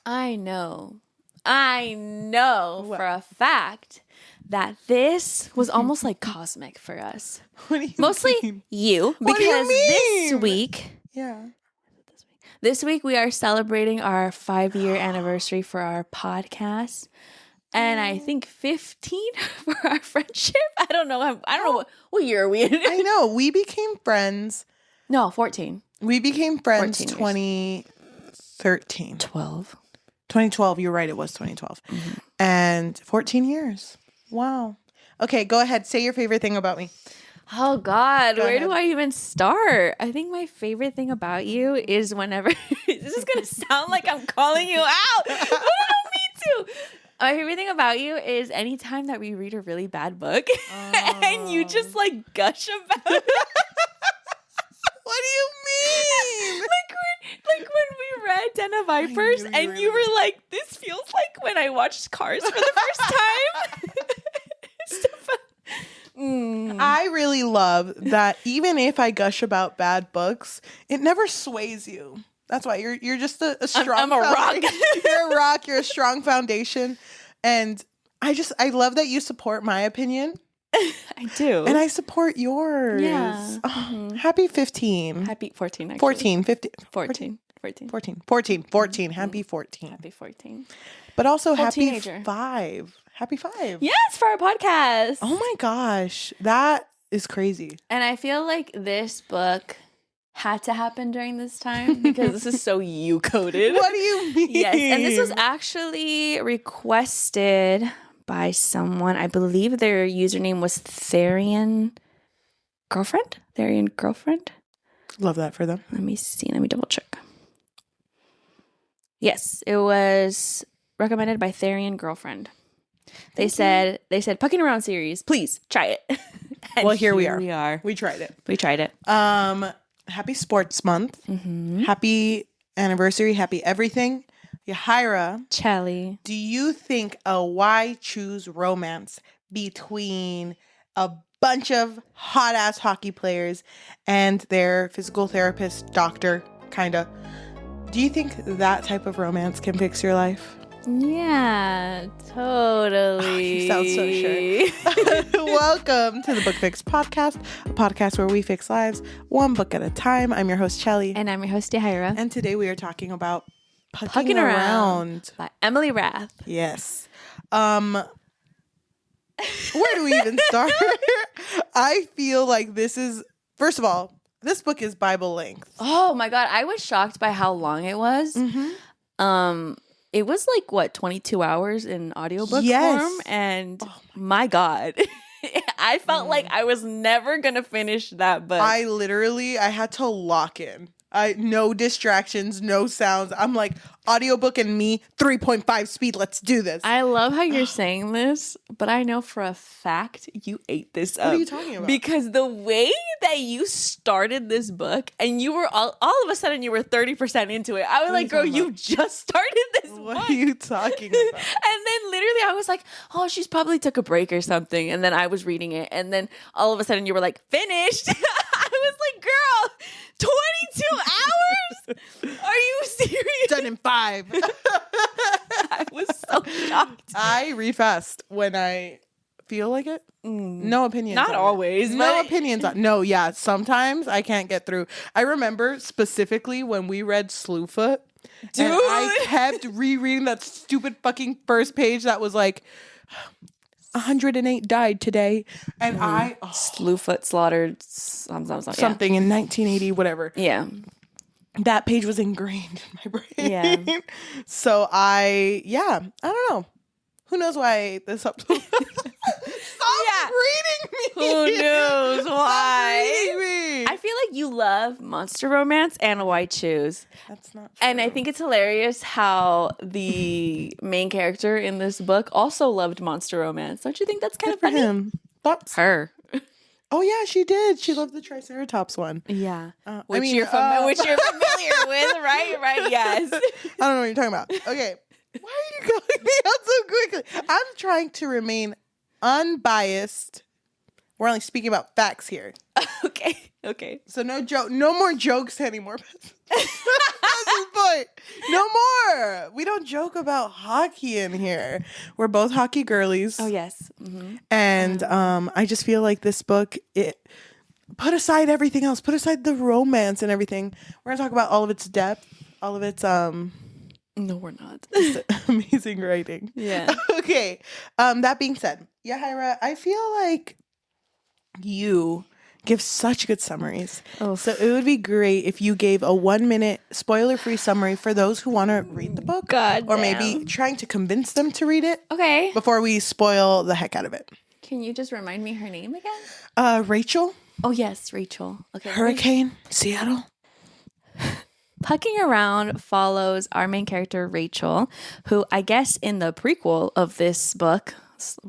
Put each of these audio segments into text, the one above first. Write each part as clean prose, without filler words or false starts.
I know for a fact that this was almost like cosmic for us. What do you Mostly mean? you, What do you because mean? this week, Yeah. this week we are celebrating our 5-year anniversary for our podcast. And I think 15 for our friendship. I don't know. I don't know what year are we in. I know. We became friends. No, 14. We became friends 14 2013. 12. 2012. You're right. It was 2012. Mm-hmm. And 14 years. Wow. Okay, go ahead. Say your favorite thing about me. Oh, God. Where ahead. do I even start? I think my favorite thing about you is whenever... this is going to sound like I'm calling you out. But I don't mean to. My favorite thing about you is anytime that we read a really bad book and you just like gush about it. What do you mean? like when we read Den of Vipers and you were like, this feels like when I watched Cars for the first time. I really love that even if I gush about bad books, it never sways you. That's why you're just a strong. I'm a rock. You're a rock. You're a strong foundation, and I love that you support my opinion. I do, and I support yours. Yeah. Oh, happy 15. Happy 14. Actually. 14, 15, 14. 14. Happy 14. Happy 14. But also happy teenager. 5. Happy 5. Yes, for our podcast. Oh my gosh, that is crazy. And I feel like this book had to happen during this time because this is so you coded. What do you mean? Yes, and this was actually requested by someone. I believe their username was Therian Girlfriend. Love that for them. Let me see. Let me double check. Yes, it was recommended by Therian Girlfriend. They said Pucking Around series. Please try it. Well, here we are. We tried it. We tried it. Happy Sports Month. Mm-hmm. Happy anniversary. Happy everything. Yajaira, Cheli, do you think a why choose romance between a bunch of hot ass hockey players and their physical therapist, doctor, kinda? Do you think that type of romance can fix your life? Yeah, totally. You sound so sure. Welcome to the Book Fix Podcast, a podcast where we fix lives one book at a time. I'm your host, Cheli. And I'm your host, Yajaira. And today we are talking about Pucking Around by Emily Rath. Yes. Where do we even start? I feel like this is, first of all, this book is Bible length. Oh my God. I was shocked by how long it was. Mm-hmm. It was like, what, 22 hours in audiobook form? And my God, I felt like I was never going to finish that book. I had to lock in. No distractions, no sounds. I'm like, audiobook and me, 3.5 speed. Let's do this. I love how you're saying this, but I know for a fact you ate this up. What are you talking about? Because the way that you started this book and you were all of a sudden you were 30% into it. I was like, girl, you just started this book. What are you talking about? And then literally I was like, oh, she's probably took a break or something. And then I was reading it. And then all of a sudden you were like, finished. I was like, girl, 22 hours? Are you serious? Done in 5. I was so shocked. I read fast when I feel like it. No opinions. Not always. No opinions on. No, yeah. Sometimes I can't get through. I remember specifically when we read Slewfoot. Dude. And I kept rereading that stupid fucking first page that was like 108 died today. And Slewfoot slaughtered something in 1980, whatever. Yeah. That page was ingrained in my brain. Yeah. So I don't know. Who knows why I ate this up? Stop reading me. Who knows why? Stop reading me. I feel like you love monster romance and why choose. That's not true. And I think it's hilarious how the main character in this book also loved monster romance. Don't you think that's kind of funny? him. Thoughts? Her. Oh yeah, she did. She loved the Triceratops one. Yeah. which you're familiar with, right? Right, yes. I don't know what you're talking about. Okay. Why are you calling me out so quickly? I'm trying to remain unbiased. We're only speaking about facts here. Okay. So no more jokes anymore. That's this point. No more. We don't joke about hockey in here. We're both hockey girlies. Oh, yes. Mm-hmm. And I just feel like this book, it put aside everything else, put aside the romance and everything. We're going to talk about all of its depth, all of its No, we're not. amazing writing. Yeah. Okay. That being said, Yajaira, I feel like you give such good summaries. Oh. So it would be great if you gave a 1-minute spoiler-free summary for those who want to read the book. God or damn. maybe trying to convince them to read it Okay. before we spoil the heck out of it. Can you just remind me her name again? Rachel. Oh, yes, Rachel. Okay. Hurricane. Seattle. Pucking Around follows our main character, Rachel, who I guess in the prequel of this book,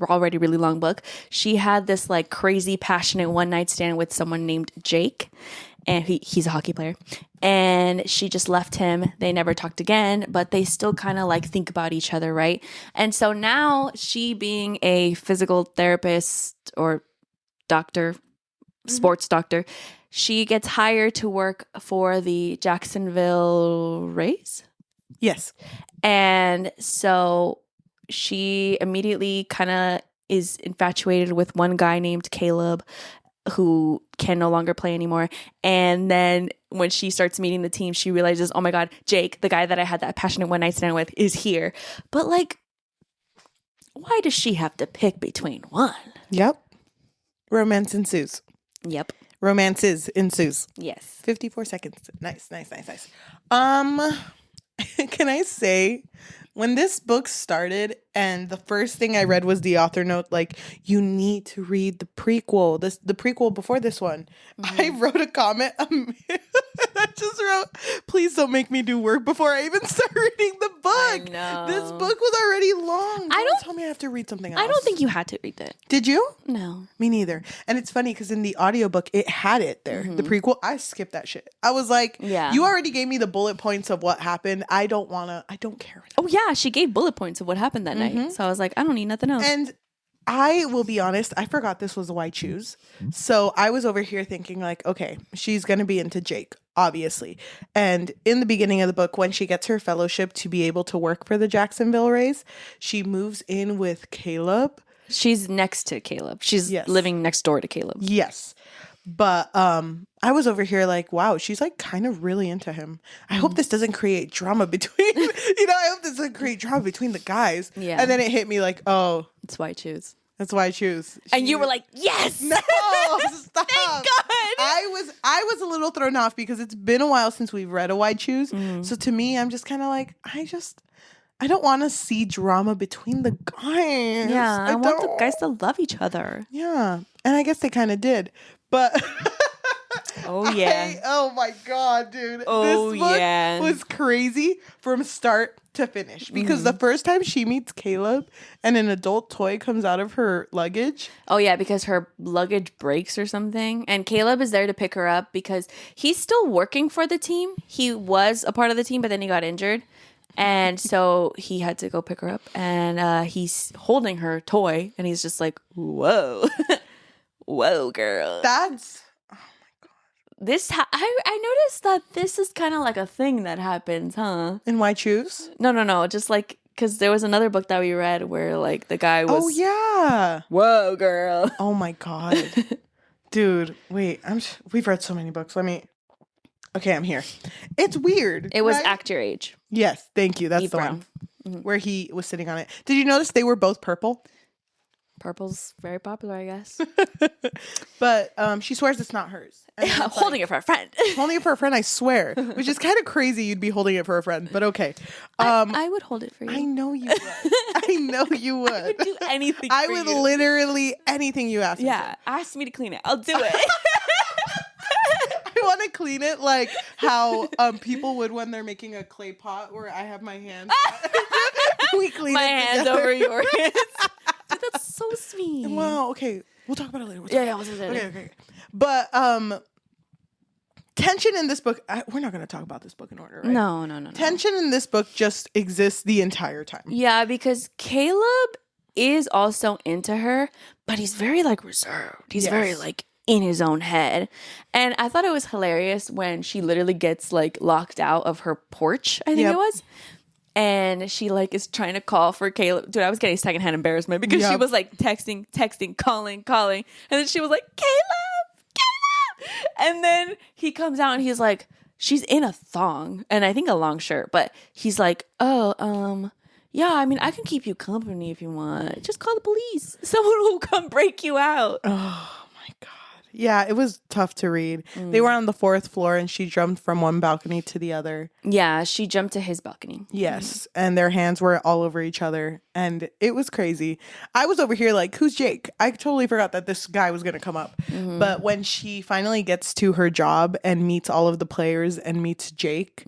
already really long book, she had this like crazy passionate one night stand with someone named Jake, and he's a hockey player, and she just left him. They never talked again, but they still kind of like think about each other, right? And so now she, being a physical therapist or doctor, sports doctor, she gets hired to work for the Jacksonville Rays. Yes. And so she immediately kind of is infatuated with one guy named Caleb, who can no longer play anymore. And then when she starts meeting the team, she realizes, oh my God, Jake, the guy that I had that passionate one night stand with, is here. But like, why does she have to pick between one? Yep. Romance ensues. Yep. Romances ensues. Yes. 54 seconds. Nice. Can I say, when this book started and the first thing I read was the author note, like, you need to read the prequel, the prequel before this one. Mm-hmm. I wrote a comment. I just wrote, please don't make me do work before I even start reading the book. I know. This book was already long. Don't tell me I have to read something else. I don't think you had to read it. Did you? No. Me neither. And it's funny because in the audiobook, it had it there. Mm-hmm. The prequel, I skipped that shit. I was like, yeah, you already gave me the bullet points of what happened. I don't care. Oh, yeah. She gave bullet points of what happened that night. So I was like, I don't need nothing else. And I will be honest, I forgot this was Why Choose. So I was over here thinking like, okay, she's going to be into Jake, obviously. And in the beginning of the book, when she gets her fellowship to be able to work for the Jacksonville Rays, she moves in with Caleb. She's next to Caleb. She's living next door to Caleb. Yes. But I was over here like, wow, she's like kind of really into him. I hope this doesn't create drama between, I hope this doesn't create drama between the guys. Yeah. And then it hit me like, oh. That's why I choose. That's why I choose. And you were like, yes! No, stop. Thank God. I was a little thrown off because it's been a while since we've read a Why Choose. So to me, I'm just kind of like, I don't want to see drama between the guys. Yeah, I want the guys to love each other. Yeah. And I guess they kind of did. But oh yeah. Oh my God, dude. Oh, this book yeah. was crazy from start to finish. Because the first time she meets Caleb and an adult toy comes out of her luggage. Oh yeah, because her luggage breaks or something. And Caleb is there to pick her up because he's still working for the team. He was a part of the team, but then he got injured. And so he had to go pick her up. And he's holding her toy. And he's just like, whoa. Whoa, girl. That's... Oh, my God. This... I noticed that this is kind of like a thing that happens, huh? In Why Choose? No. Just like... Because there was another book that we read where, like, the guy was... Oh, yeah. Whoa, girl. Oh, my God. Dude, wait. We've read so many books. Okay, I'm here. It's weird. It was right? Act Your Age. Yes, thank you. That's Eve the Brown. One. Where he was sitting on it. Did you notice they were both purple? Purple's very popular, I guess. But she swears it's not hers. I'm holding it for a friend. Holding it for a friend, I swear. Which is kind of crazy you'd be holding it for a friend, but okay. I would hold it for you. I know you would. I know you would. I would do anything I would literally anything you ask me. Yeah, ask me to clean it. I'll do it. I want to clean it like how people would when they're making a clay pot where I have my hands. We clean my it hands together. over yours. Dude, that's so sweet. Wow. Okay. We'll talk about it later. We'll talk about it. Okay. But tension in this book. We're not going to talk about this book in order, right? No. Tension in this book just exists the entire time. Yeah, because Caleb is also into her, but he's very like reserved. He's very like in his own head. And I thought it was hilarious when she literally gets like locked out of her porch, I think it was. And she like is trying to call for Caleb. Dude, I was getting secondhand embarrassment because she was like texting, calling. And then she was like, Caleb. And then he comes out and he's like, she's in a thong and I think a long shirt, but he's like, oh, yeah, I mean, I can keep you company if you want. Just call the police. Someone will come break you out. Oh my God. Yeah, it was tough to read. They were on the 4th floor and she jumped from one balcony to the other. Yeah, she jumped to his balcony. Yes. And their hands were all over each other. And it was crazy. I was over here like, who's Jake? I totally forgot that this guy was going to come up. But when she finally gets to her job and meets all of the players and meets Jake,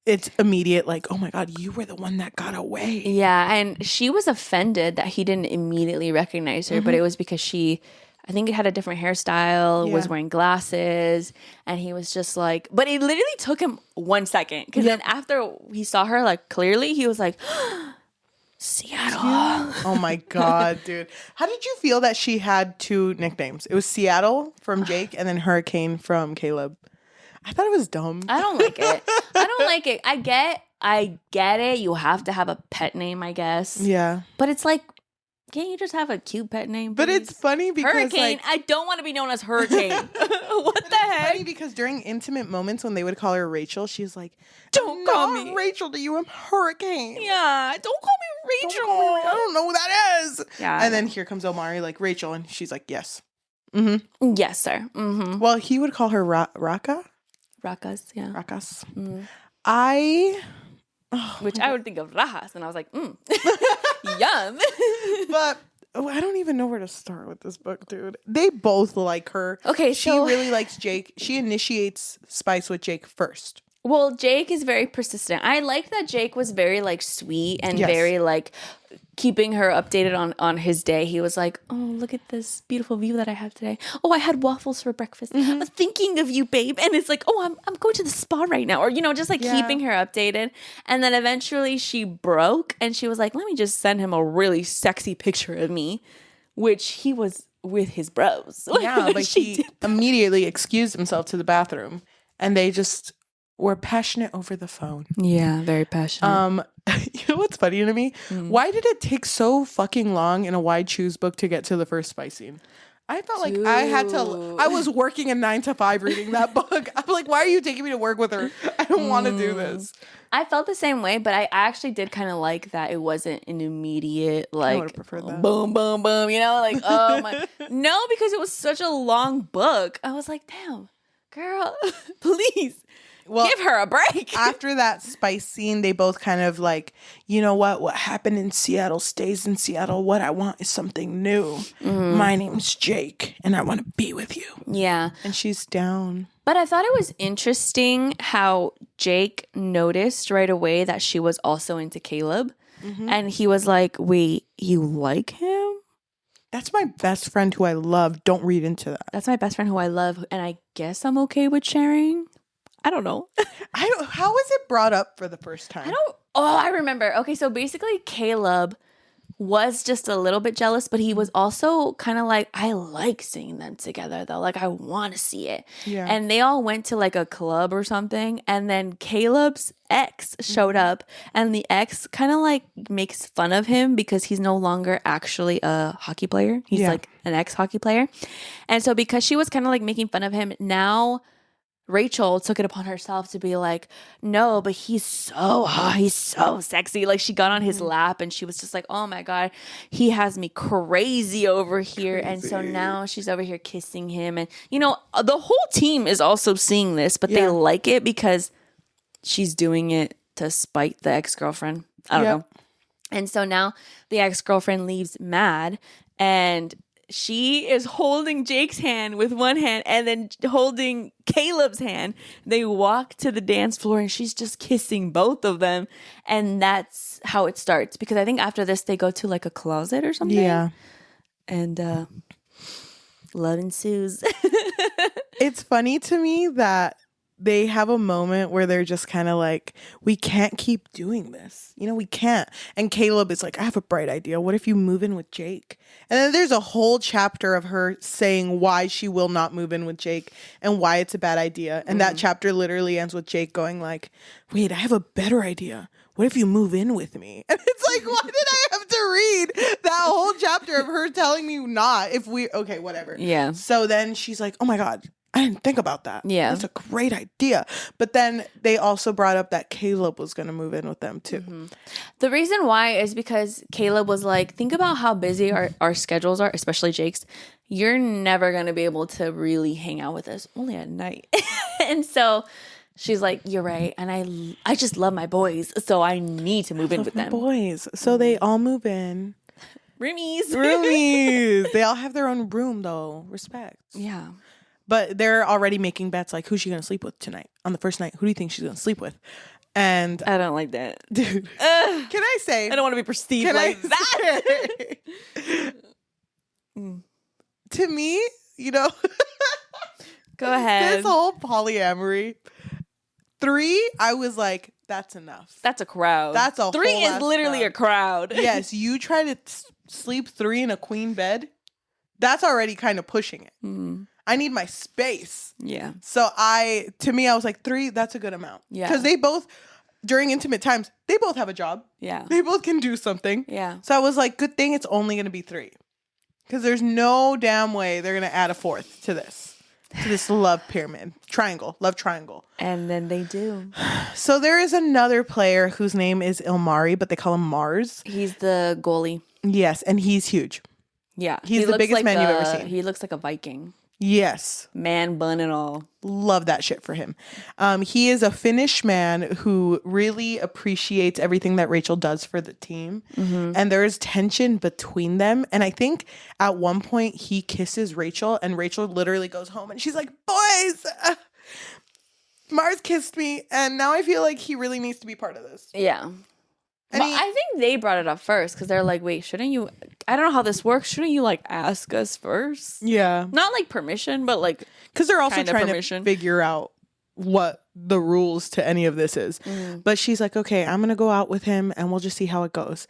it's immediate like, oh my God, you were the one that got away. Yeah, and she was offended that he didn't immediately recognize her, but it was because she, I think it had a different hairstyle, was wearing glasses, and he was just like, but it literally took him 1 second. Because then after he saw her, like, clearly, he was like, Seattle. Oh my God, dude. How did you feel that she had 2 nicknames? It was Seattle from Jake and then Hurricane from Caleb. I thought it was dumb. I don't like it. I don't like it. I get it. You have to have a pet name, I guess. Yeah. But it's like, can't you just have a cute pet name? But it's funny because Hurricane. I don't want to be known as Hurricane. What the heck? Funny because during intimate moments when they would call her Rachel, she's like, Don't call me Rachel to you. I'm Hurricane. Yeah, don't call me Rachel. I don't know who that is. Yeah. And then here comes Omari like, Rachel. And she's like, yes. Yes, sir. Well, he would call her Raka. Rakas, yeah. Rakas. Which I would think of Rajas, and I was like, yum. But I don't even know where to start with this book, dude. They both like her. Okay, she so really likes Jake. She initiates Spice with Jake first. Well, Jake is very persistent. I liked that Jake was very like sweet and very like keeping her updated on his day. He was like, oh, look at this beautiful view that I have today. Oh, I had waffles for breakfast. I was thinking of you, babe. And it's like, oh, I'm going to the spa right now. Or, you know, just like keeping her updated. And then eventually she broke and she was like, let me just send him a really sexy picture of me, which he was with his bros. Yeah, but he immediately excused himself to the bathroom and they just were passionate over the phone. Yeah, very passionate. You know what's funny to me? Why did it take so fucking long in a Why Choose book to get to the first spice scene? I felt like I was working a 9 to 5 reading that book. I'm like, why are you taking me to work with her? I don't want to do this. I felt the same way, but I actually did kind of like that it wasn't an immediate like I would have preferred that. Boom, boom, boom, you know, like oh my no, because it was such a long book. I was like, damn, girl, please. Well, give her a break. After that spice scene, they both kind of like, you know what happened in Seattle stays in Seattle. What I want is something new. My name's Jake and I want to be with you. Yeah. And she's down. But I thought it was interesting how Jake noticed right away that she was also into Caleb. And he was like, wait, you like him? That's my best friend who I love. Don't read into that. That's my best friend who I love. And I guess I'm okay with sharing. I don't know. How was it brought up for the first time? I remember. Okay, so basically Caleb was just a little bit jealous, but he was also kind of like, I like seeing them together though. Like I want to see it. Yeah. And they all went to like a club or something. And then Caleb's ex showed up and the ex kind of like makes fun of him because he's no longer actually a hockey player. He's like an ex-hockey player. And so because she was kind of like making fun of him, now Rachel took it upon herself to be like, no, but he's so hot. He's so sexy. Like she got on his lap and she was just like, oh my God, he has me crazy over here. And so now she's over here kissing him. And, you know, the whole team is also seeing this, but they like it because she's doing it to spite the ex-girlfriend. I don't know. And so now the ex-girlfriend leaves mad and she is holding Jake's hand with one hand and then holding Caleb's hand. They walk to the dance floor and she's just kissing both of them. And that's how it starts. Because I think after this, they go to like a closet or something. Yeah. And love ensues. It's funny to me that they have a moment where they're just kind of like, we can't keep doing this. You know, we can't. And Caleb is like, I have a bright idea. What if you move in with Jake? And then there's a whole chapter of her saying why she will not move in with Jake and why it's a bad idea. And that chapter literally ends with Jake going like, wait, I have a better idea. What if you move in with me? And it's like, why did I have to read that whole chapter of her telling me not if we, okay, whatever. Yeah. So then she's like, oh my God, I didn't think about that. Yeah. That's a great idea. But then they also brought up that Caleb was going to move in with them too. The reason why is because Caleb was like, think about how busy our schedules are, especially Jake's. You're never going to be able to really hang out with us, only at night. And so she's like, you're right. And I just love my boys, so I need to move in with them. Boys. So they all move in. Roomies. They all have their own room though. Respect. Yeah. But they're already making bets like, who's she going to sleep with tonight? On the first night, who do you think she's going to sleep with? And I don't like that. dude, can I say? I don't want to be perceived like that. To me, you know, Go ahead. this whole polyamory, 3, I was like, that's enough. That's a crowd. That's a 3 whole is ass literally crowd. a crowd. Yes, you try to sleep 3 in a queen bed, that's already kind of pushing it. I need my space. Yeah. So to me, I was like, 3, that's a good amount. Yeah. Because they both, during intimate times, they both have a job. Yeah. They both can do something. Yeah. So I was like, good thing it's only going to be 3. Because there's no damn way they're going to add a 4th to this love pyramid. Love triangle. And then they do. So there is another player whose name is Ilmari, but they call him Mars. He's the goalie. Yes, and he's huge. Yeah. He's He the looks biggest like man you've ever seen. He looks like a Viking. Yes. Man bun and all. Love that shit for him. He is a Finnish man who really appreciates everything that Rachel does for the team. And there's tension between them. And I think at one point he kisses Rachel and Rachel literally goes home and she's like, boys, Mars kissed me. And now I feel like he really needs to be part of this. Yeah. And But I think they brought it up first because they're like, wait, shouldn't you? I don't know how this works. Shouldn't you like ask us first? Yeah. Not like permission, but like Because they're also kind of trying permission. to figure out what the rules to any of this is. But she's like, okay, I'm going to go out with him and we'll just see how it goes.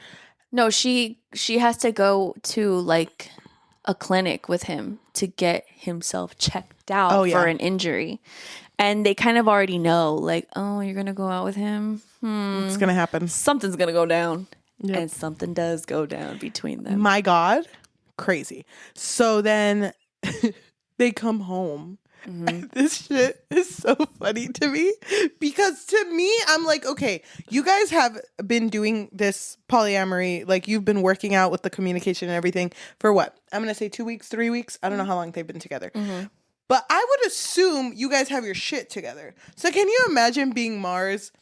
No, she has to go to like a clinic with him to get himself checked out for an injury. And they kind of already know, like, oh, you're going to go out with him? It's going to happen. Something's going to go down. Yep. And something does go down between them. My God. Crazy. So then they come home. And this shit is so funny to me because to me, I'm like, okay, you guys have been doing this polyamory. Like you've been working out with the communication and everything for what? I'm going to say 2 weeks, 3 weeks. I don't know how long they've been together. But I would assume you guys have your shit together. So can you imagine being Mars,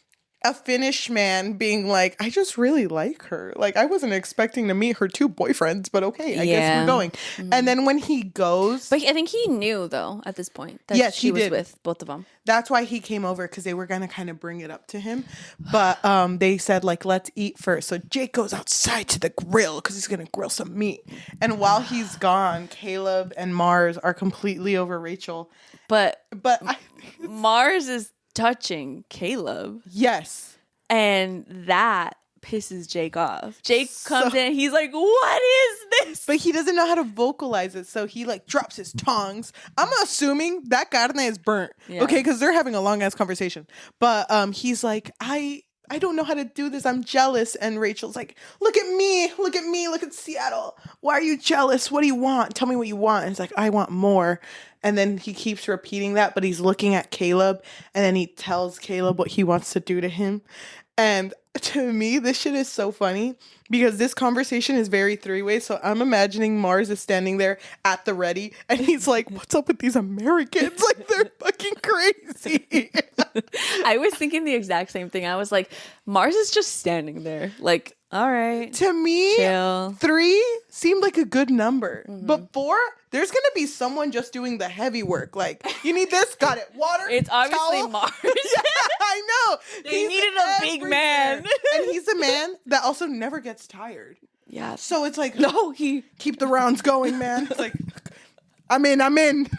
a Finnish man being like, I just really like her. Like, I wasn't expecting to meet her 2 boyfriends, but okay, I guess we're going. And then when he goes... But I think he knew, though, at this point, that yes, she he was did. with both of them. That's why he came over, because they were going to kind of bring it up to him. But they said, like, let's eat first. So Jake goes outside to the grill, because he's going to grill some meat. And while he's gone, Caleb and Mars are completely over Rachel. But I, Mars is touching Caleb. yes. And that pisses Jake off. Jake comes in, he's like, what is this? But he doesn't know how to vocalize it, so he like drops his tongues. I'm assuming that carne is burnt. Yeah. Okay, because they're having a long ass conversation. But he's like, I don't know how to do this. I'm jealous. And Rachel's like, look at me, look at Seattle. Why are you jealous? What do you want? Tell me what you want. And he's like, I want more. And then he keeps repeating that, but he's looking at Caleb, and then he tells Caleb what he wants to do to him. And to me, this shit is so funny because this conversation is very 3-way. So I'm imagining Mars is standing there at the ready and he's like, what's up with these Americans? Like, they're fucking crazy. I was thinking the exact same thing. I was like, Mars is just standing there. Like, all right. To me, Chill. 3 seemed like a good number. But 4, there's going to be someone just doing the heavy work. Like, you need this? Got it. Water? It's obviously towel? Mars. Yeah, I know. They needed a big man. And he's a man that also never gets tired. Yeah. So it's like, No, he... keep the rounds going, man. It's like, I'm in.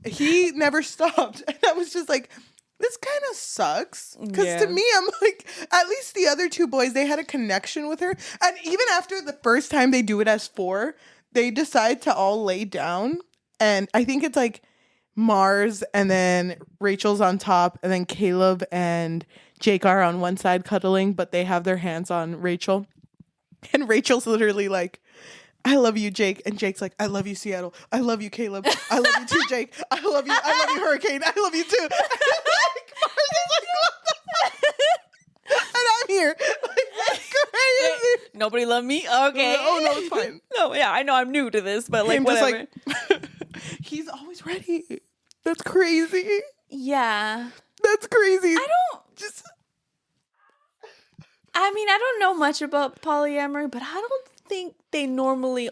He never stopped. And I was just like, this kind of sucks. Because to me, I'm like, at least the other two boys, they had a connection with her. And even after the first time they do it as 4, they decide to all lay down. And I think it's like Mars and then Rachel's on top. And then Caleb and Jake are on one side cuddling, but they have their hands on Rachel. And Rachel's literally like, I love you, Jake. And Jake's like, I love you, Seattle. I love you, Caleb. I love you too, Jake. I love you. I love you, Hurricane. I love you too. And Mars is like, what the fuck? And I'm here. Like, that's crazy. Nobody love me? Okay. Oh, no, it's fine. No, yeah, I know I'm new to this, but like, Him whatever. just like, he's always ready. That's crazy. Yeah. That's crazy. I mean, I don't know much about polyamory, but I don't think they normally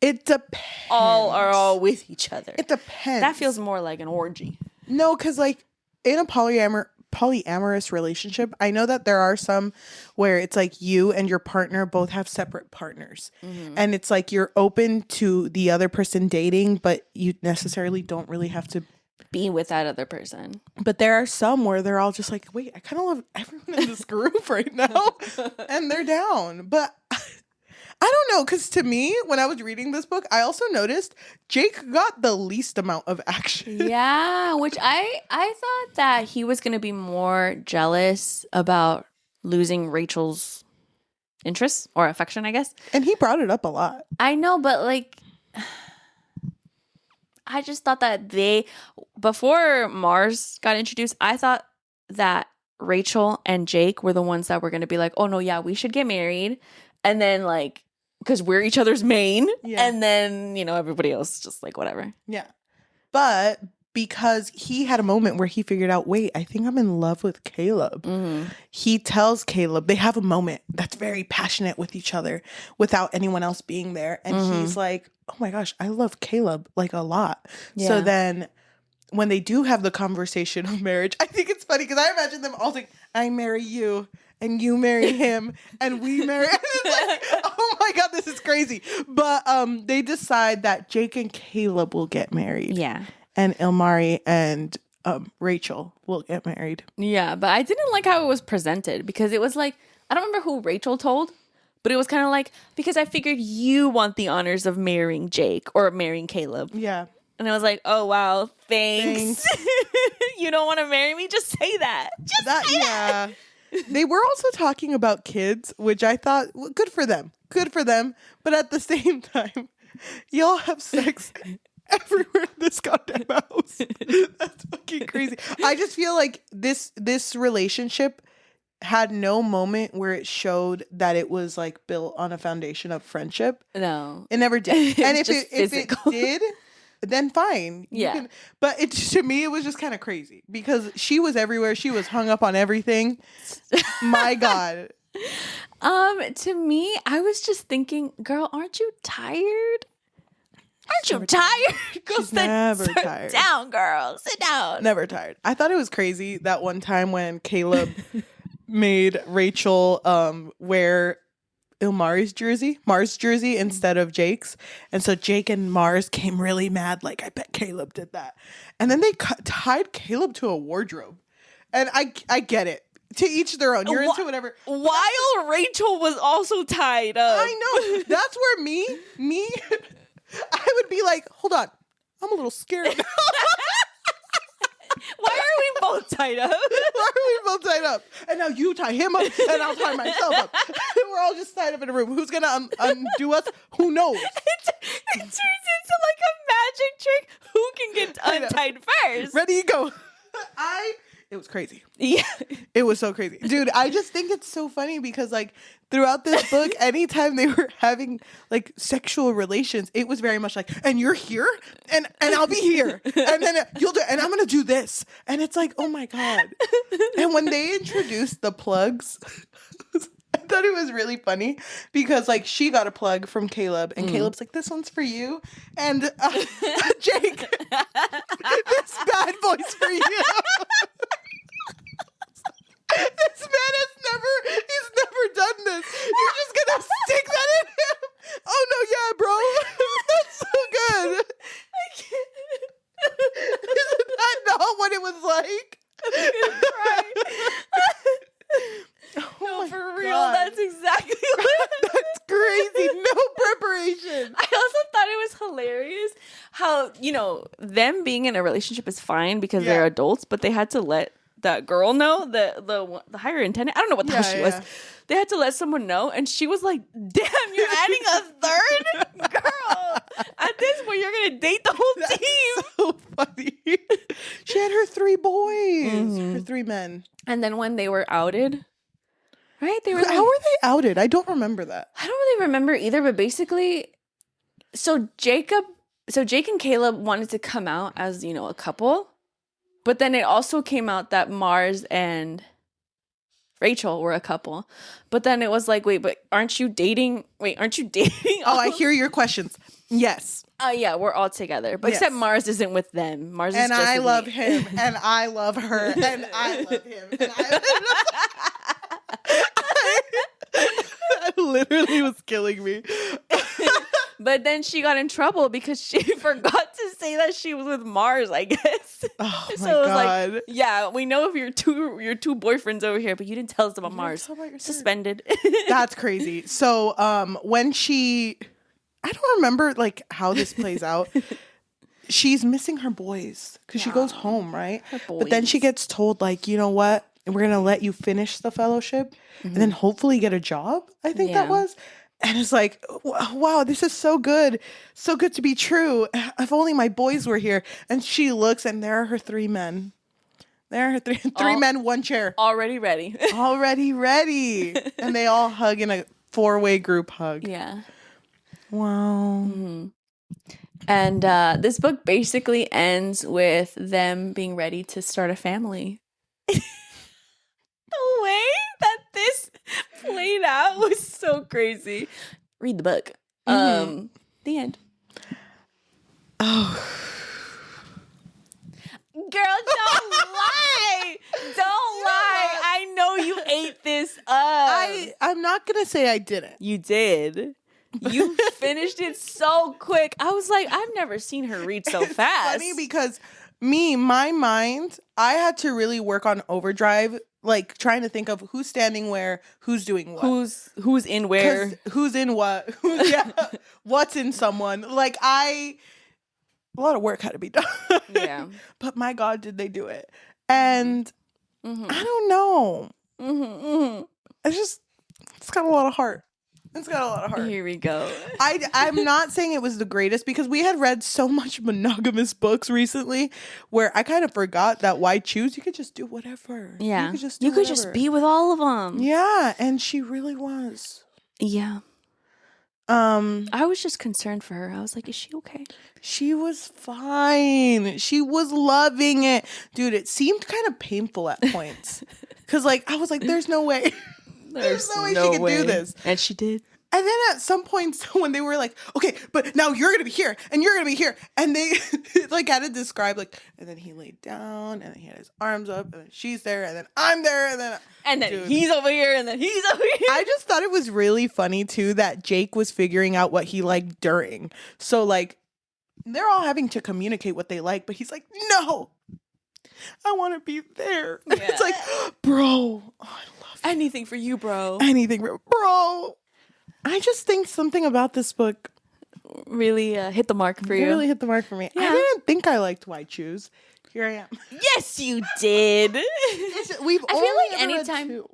It depends. are all with each other. It depends. That feels more like an orgy. No, because like in a polyamorous relationship, I know that there are some where it's like you and your partner both have separate partners. Mm-hmm. And it's like you're open to the other person dating, but you necessarily don't really have to be with that other person. But there are some where they're all just like, wait, I kind of love everyone in this group right now. And they're down. But I don't know, because to me, when I was reading this book, I also noticed Jake got the least amount of action. Yeah, which I thought that he was going to be more jealous about losing Rachel's interest or affection, I guess. And he brought it up a lot. I know, but like, I just thought that before Mars got introduced, I thought that Rachel and Jake were the ones that were going to be like, oh no, yeah, we should get married. And then like, because we're each other's main. Yeah. And then, everybody else just like, whatever. Yeah. But because he had a moment where he figured out, wait, I think I'm in love with Caleb. Mm-hmm. He tells Caleb, they have a moment that's very passionate with each other without anyone else being there. And he's like, oh my gosh, I love Caleb like a lot. Yeah. So then when they do have the conversation of marriage, I think it's funny because I imagine them all saying, I marry you and you marry him and we marry. And it's like, oh my God, this is crazy. But they decide that Jake and Caleb will get married. Yeah. And Ilmari and Rachel will get married. Yeah, but I didn't like how it was presented because it was like, I don't remember who Rachel told, but it was kind of like, because I figured you want the honors of marrying Jake or marrying Caleb. Yeah. And I was like, oh, wow, thanks. You don't want to marry me? Just say that. Just say that. They were also talking about kids, which I thought, well, good for them. Good for them. But at the same time, y'all have sex everywhere in this goddamn house. That's fucking crazy. I just feel like this relationship had no moment where it showed that it was like built on a foundation of friendship. No, it never did. And if it did, then fine. Yeah. But to me, it was just kind of crazy because she was everywhere. She was hung up on everything. My God. To me, I was just thinking, girl, aren't you tired? Aren't you tired? Go sit down, girl. Sit down. Never tired. I thought it was crazy that one time when Caleb made Rachel wear Mars jersey instead of Jake's. And so Jake and Mars came really mad. Like, I bet Caleb did that. And then they tied Caleb to a wardrobe. And I get it. To each their own. You're into whatever. While Rachel was also tied up. I know. That's where me, I would be like, hold on. I'm a little scared. Why are we both tied up? Why are we both tied up? And now you tie him up and I'll tie myself up. We're all just tied up in a room. Who's going to undo us? Who knows? It turns into like a magic trick. Who can get untied first? Ready, go. It was crazy. Yeah. It was so crazy. Dude, I just think it's so funny because like throughout this book, anytime they were having like sexual relations, it was very much like, and you're here and I'll be here. And then you'll do, and I'm going to do this. And it's like, oh my God. And when they introduced the plugs, I thought it was really funny because like she got a plug from Caleb and Caleb's like, this one's for you. And Jake, this bad boy's for you. This man he's never done this. You're just gonna stick that in him? Oh no, yeah, bro. That's so good. Isn't that not what it was like? them being in a relationship is fine because Yeah. they're adults, but they had to let that girl know, the higher-intended. I don't know what the hell she was. They had to let someone know, and she was like, "Damn, you're adding a third girl. At this point, you're gonna date the whole team." So funny. She had her 3 boys, her 3 men. And then when they were outed, right? They were like, how were they outed? I don't remember that. I don't really remember either, but basically, so Jake and Caleb wanted to come out as, a couple, but then it also came out that Mars and Rachel were a couple. But then it was like, wait, but aren't you dating? Oh, I hear your questions. Yes. Yeah, we're all together. But except Mars isn't with them. Mars is just I with love me. him, and I love her, and I love him, and that literally was killing me. But then she got in trouble because she forgot to say that she was with Mars, I guess. Oh So my it was God. like, yeah, we know of your two boyfriends over here, but you didn't tell us about Mars. Suspended. That's crazy. So when I don't remember like how this plays out. She's missing her boys because she goes home, right? But then she gets told, like, you know what? We're going to let you finish the fellowship and then hopefully get a job. I think that was. And it's like, wow, this is so good. So good to be true. If only my boys were here. And she looks and there are her 3 men. There are her three men, 1 chair. Already ready. Already ready. And they all hug in a 4-way group hug. Yeah. Wow. Mm-hmm. And this book basically ends with them being ready to start a family. The way that this played out was so crazy. Read the book. The end. Oh. Girl, don't lie. Don't lie. I know you ate this up. I'm not going to say I didn't. You did. You finished it so quick. I was like, I've never seen her read so fast. Funny because my mind, I had to really work on overdrive, like trying to think of who's standing where, who's doing what, who's in where, who's in what, what's in someone. Like a lot of work had to be done. Yeah. But my God, did they do it? And I don't know. It's got a lot of heart. It's got a lot of heart. Here we go. I'm not saying it was the greatest because we had read so much monogamous books recently where I kind of forgot that why choose? You could just do whatever. Yeah. You could just be with all of them. Yeah. And she really was. Yeah. I was just concerned for her. I was like, is she okay? She was fine. She was loving it. Dude, it seemed kind of painful at points. Because I was like, there's no way. There's no way she could do this. And she did. And then at some points when they were like, okay, but now you're going to be here and you're going to be here. And they had to describe and then he laid down and then he had his arms up and then she's there and then I'm there and then dude, he's over here and then he's over here. I just thought it was really funny too that Jake was figuring out what he liked during. So they're all having to communicate what they like, but he's like, no, I want to be there. Yeah. It's like, bro, I love you. Anything for you, bro. Anything, bro. I just think something about this book really hit the mark for you. Really hit the mark for me. Yeah. I didn't think I liked Why Choose. Here I am. Yes, you did. I feel like anytime.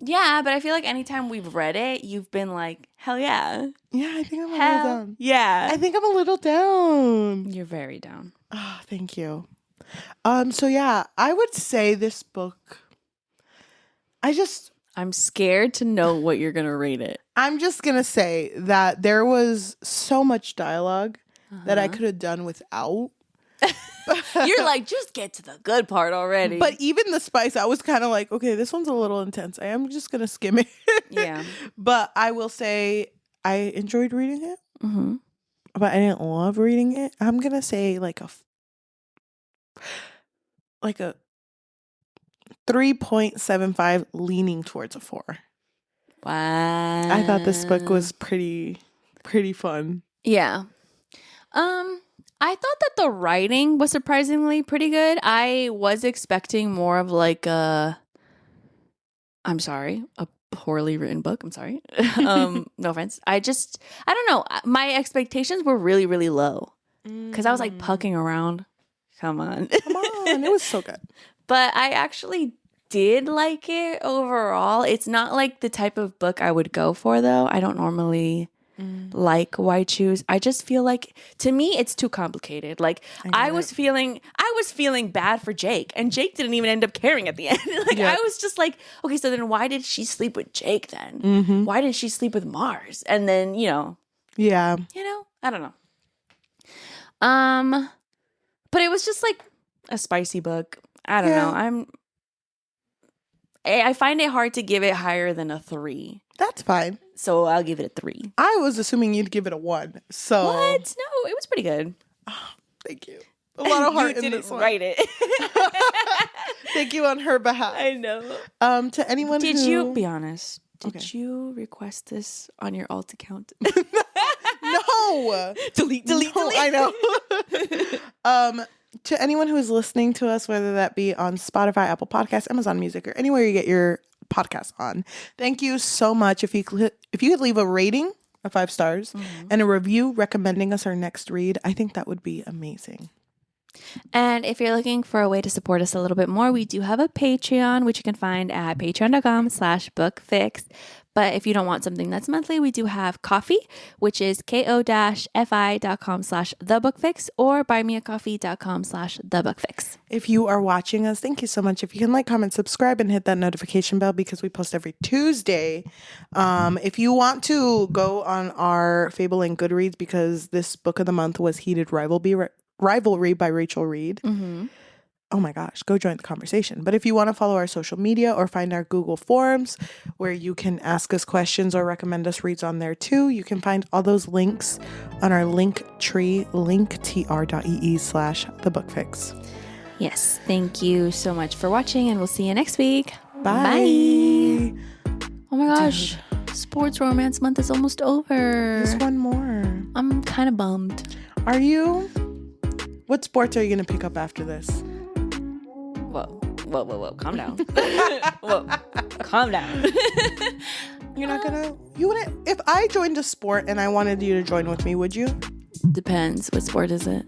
Yeah, but I feel like anytime we've read it, you've been like, hell yeah. Yeah, I think I'm a little down. Yeah. I think I'm a little down. You're very down. Oh, thank you. So yeah, I would say this book, I'm scared to know what you're going to rate it. I'm just going to say that there was so much dialogue that I could have done without. You're like, just get to the good part already. But even the spice, I was kind of like, okay, this one's a little intense. I am just going to skim it. Yeah. But I will say I enjoyed reading it. But I didn't love reading it. I'm going to say like a 3.75 leaning towards a 4. Wow. I thought this book was pretty fun. Yeah. I thought that the writing was surprisingly pretty good. I was expecting more of a poorly written book. I'm sorry. No offense. I don't know. My expectations were really, really low. because I was like pucking around. Come on. Come on. It was so good. But I actually did like it overall. It's not like the type of book I would go for, though. I don't normally like Why Choose. I just feel like, to me, it's too complicated. Like, I was feeling bad for Jake, and Jake didn't even end up caring at the end. I was just like, okay, so then why did she sleep with Jake then? Why didn't she sleep with Mars? And then, Yeah. I don't know. But it was just like a spicy book. I don't know. I find it hard to give it higher than a 3. That's fine. So I'll give it a 3. I was assuming you'd give it a 1. So what? No, it was pretty good. Oh, thank you. A lot of heart in this one. Write it. Thank you on her behalf. I know. To anyone Did you be honest? Did you request this on your alt account? No. delete. I know. To anyone who is listening to us, whether that be on Spotify, Apple Podcasts, Amazon Music, or anywhere you get your podcasts on, thank you so much. If you could leave a rating of 5 stars and a review recommending us our next read, I think that would be amazing. And if you're looking for a way to support us a little bit more, we do have a Patreon, which you can find at patreon.com/bookfix. But if you don't want something that's monthly, we do have Coffee, which is ko-fi.com/thebookfix or buymeacoffee.com/thebookfix. If you are watching us, thank you so much. If you can comment, subscribe, and hit that notification bell because we post every Tuesday. If you want to go on our Fable and Goodreads, because this book of the month was Heated Rivalry by Rachel Reed. Oh my gosh, go join the conversation. But if you want to follow our social media or find our Google Forms where you can ask us questions or recommend us reads on there too, you can find all those links on our link tree, linktr.ee/thebookfix. Yes, thank you so much for watching, and we'll see you next week. Bye. Oh my gosh, Sports Romance Month is almost over. There's one more. I'm kind of bummed. Are you? What sports are you going to pick up after this? Whoa. Calm down. Whoa. Calm down. You're not going to... You wouldn't... If I joined a sport and I wanted you to join with me, would you? Depends. What sport is it?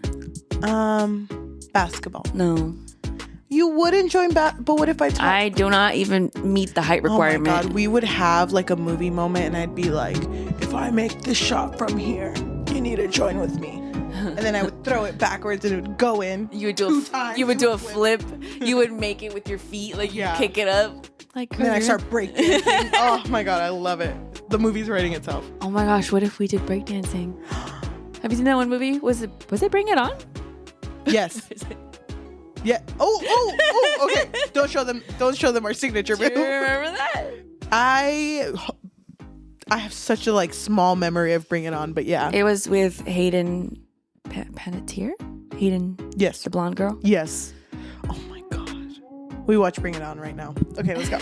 Basketball. No. You wouldn't join but what if I do not even meet the height requirement. Oh my God. We would have like a movie moment and I'd be like, if I make this shot from here, you need to join with me. And then I would throw it backwards and it would go in. You would do a flip. You would make it with your feet, like you kick it up. Like, and then I start breakdancing. Oh my God, I love it. The movie's writing itself. Oh my gosh, what if we did breakdancing? Have you seen that one movie? Was it Bring It On? Yes. Yeah. Oh, okay. Don't show them our signature move. Do you remember that? I have such a small memory of Bring It On, but yeah. It was with Hayden Panettiere? Hayden, yes. The blonde girl? Yes. Oh my God. We watch Bring It On right now. Okay, let's go.